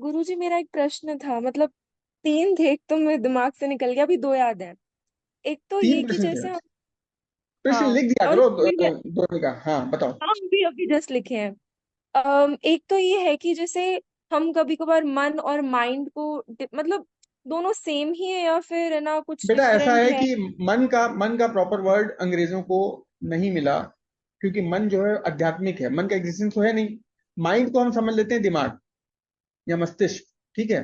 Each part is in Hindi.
गुरुजी मेरा एक प्रश्न था, मतलब तीन थे, एक तो मेरे दिमाग से निकल गया, अभी दो याद है। एक तो तीन ये कि प्रश्न थे? जैसे हम। प्रश्न हाँ। लिख दिया और करो फिर दोनों का। हाँ बताओ। हम भी अभी जस्ट लिखे हैं। एक तो ये है कि जैसे हम कभी कभार मन और माइंड को मतलब दोनों सेम ही है या फिर है ना कुछ बेटा ऐसा डिफरेंट है है। कि मन का प्रॉपर वर्ड अंग्रेजों को नहीं मिला, क्योंकि मन जो है आध्यात्मिक है, मन का एग्जिस्टेंस तो है नहीं। माइंड को हम समझ लेते हैं दिमाग या मस्तिष्क, ठीक है।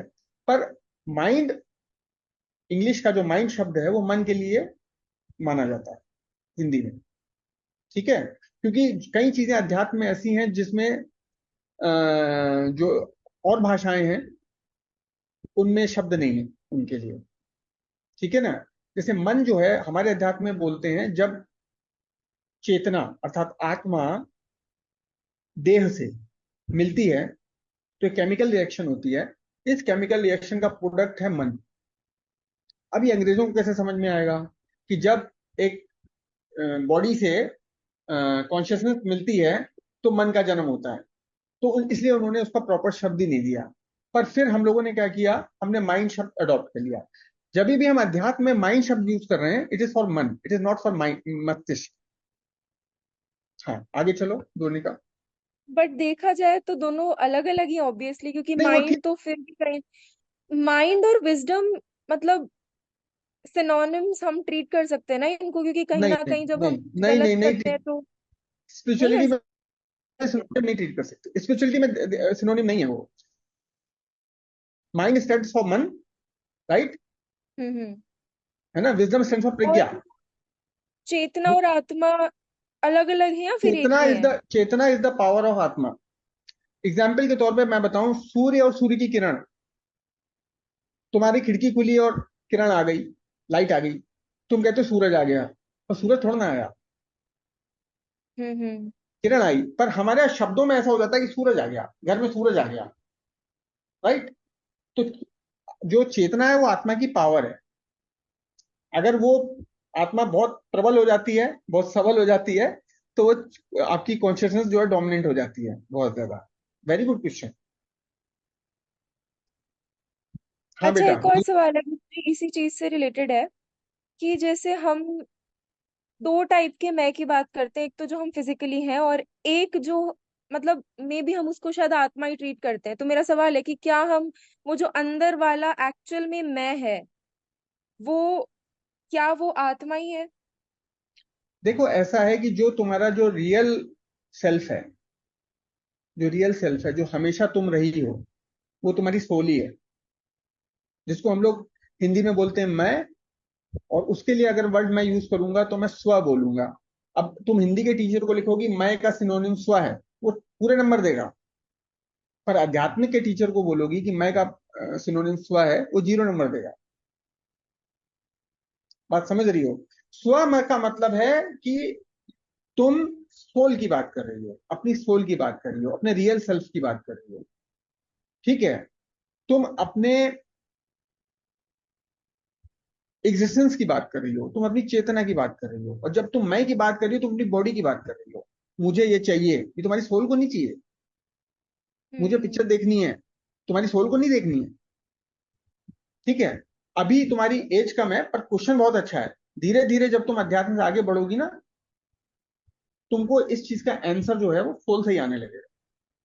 पर माइंड, इंग्लिश का जो माइंड शब्द है वो मन के लिए माना जाता है हिंदी में, ठीक है। क्योंकि कई चीजें अध्यात्म में ऐसी हैं जिसमें जो और भाषाएं हैं उनमें शब्द नहीं है उनके लिए, ठीक है ना। जैसे मन जो है हमारे अध्यात्म में बोलते हैं, जब चेतना अर्थात आत्मा देह से मिलती है तो एक केमिकल रिएक्शन होती है। इस केमिकल रिएक्शन का प्रोडक्ट है मन। अब ये अंग्रेजों को कैसे समझ में आएगा कि जब एक बॉडी से कॉन्शियसनेस मिलती है तो मन का जन्म होता है, तो इसलिए उन्होंने उसका प्रॉपर शब्द ही नहीं दिया। पर फिर हम लोगों ने क्या किया, हमने माइंड शब्द अडॉप्ट कर लिया। जब भी हम अध्यात्म में माइंड शब्द यूज कर रहे हैं, इट इज फॉर मन, it is not for mind मस्तिष्क। हाँ आगे चलो दोनों का। बट देखा जाए तो दोनों अलग अलग ही ऑब्वियसली, क्योंकि नहीं वो ठीक। माइंड तो फिर भी कहीं माइंड और विजडम मतलब सिनोनिम्स हम ट्रीट कर सकते हैं ना इनको, क्योंकि कहीं नहीं ना नहीं कहीं जब हम नहीं कुछ नहीं गलत नहीं नहीं करते हैं ठीक। तो। नहीं स्पिरिचुअलिटी ऐसा। में सिनोनिम नहीं ट्रीट कर सकते, स्पिरिचुअलिटी में सिनोनिम नहीं है वो। माइंड स्टैंड्स फॉर मन, राइट, हम्म। है ना। विजडम स्टैंड्स फॉर और प्रज्ञा। चेतना और आत्मा अलग अलग है या फिर एक चेतना ही इज है। द चेतना इज द पावर ऑफ आत्मा। एग्जाम्पल के तौर पे मैं बताऊं, सूर्य और सूर्य की किरण, तुम्हारी खिड़की खुली और किरण आ गई, लाइट आ गई, तुम कहते हो सूरज आ गया, और सूरज थोड़ा ना आया, हम्म। किरण आई। पर हमारे शब्दों में ऐसा हो जाता है कि सूरज आ गया, घर में सूरज आ गया, राइट। तो जो चेतना है वो आत्मा की पावर है। अगर वो आत्मा बहुत प्रबल हो जाती है, बहुत सबल हो जाती है, तो वो आपकी कॉन्शियसनेस जो है डोमिनेंट हो जाती है बहुत ज्यादा। Very good question. हाँ अच्छा, बेटा। एक और सवाल है मुझे इसी चीज से रिलेटेड है कि जैसे हम दो टाइप के मैं की बात करते हैं, एक तो जो हम फिजिकली हैं और एक जो मतलब मे बी हम उसको शायद आत्मा ही ट्रीट करते हैं। तो मेरा सवाल है कि क्या हम वो जो अंदर वाला एक्चुअल में मैं है, वो क्या वो आत्मा ही है। देखो ऐसा है कि जो तुम्हारा जो रियल सेल्फ है, जो रियल सेल्फ है, जो हमेशा तुम रही हो, वो तुम्हारी सोल ही है, जिसको हम लोग हिंदी में बोलते हैं मैं। और उसके लिए अगर वर्ड मैं यूज करूंगा तो मैं स्व बोलूंगा। अब तुम हिंदी के टीचर को लिखोगी मैं का सिनोनिम स्व है, वो पूरे नंबर देगा। पर आध्यात्मिक के टीचर को बोलोगी कि मैं का सिनोनिम स्व है, वो 0 नंबर देगा। बात समझ रही हो। स्व मैं का मतलब है कि तुम सोल की बात कर रही हो, अपनी सोल की बात कर रही हो, अपने रियल सेल्फ की बात कर रही हो, ठीक है। तुम अपने एग्जिस्टेंस की बात कर रही हो, तुम अपनी चेतना की बात कर रही हो। और जब तुम मैं की बात कर रही हो तुम अपनी बॉडी की बात कर रही हो। मुझे ये चाहिए, ये तुम्हारी सोल को नहीं चाहिए। मुझे पिक्चर हम्म। देखनी है, तुम्हारी सोल को नहीं देखनी है, ठीक है। अभी तुम्हारी एज कम है, पर क्वेश्चन बहुत अच्छा है। धीरे धीरे जब तुम अध्यात्म से आगे बढ़ोगी ना, तुमको इस चीज का आंसर जो है वो सोल से ही आने लगेगा।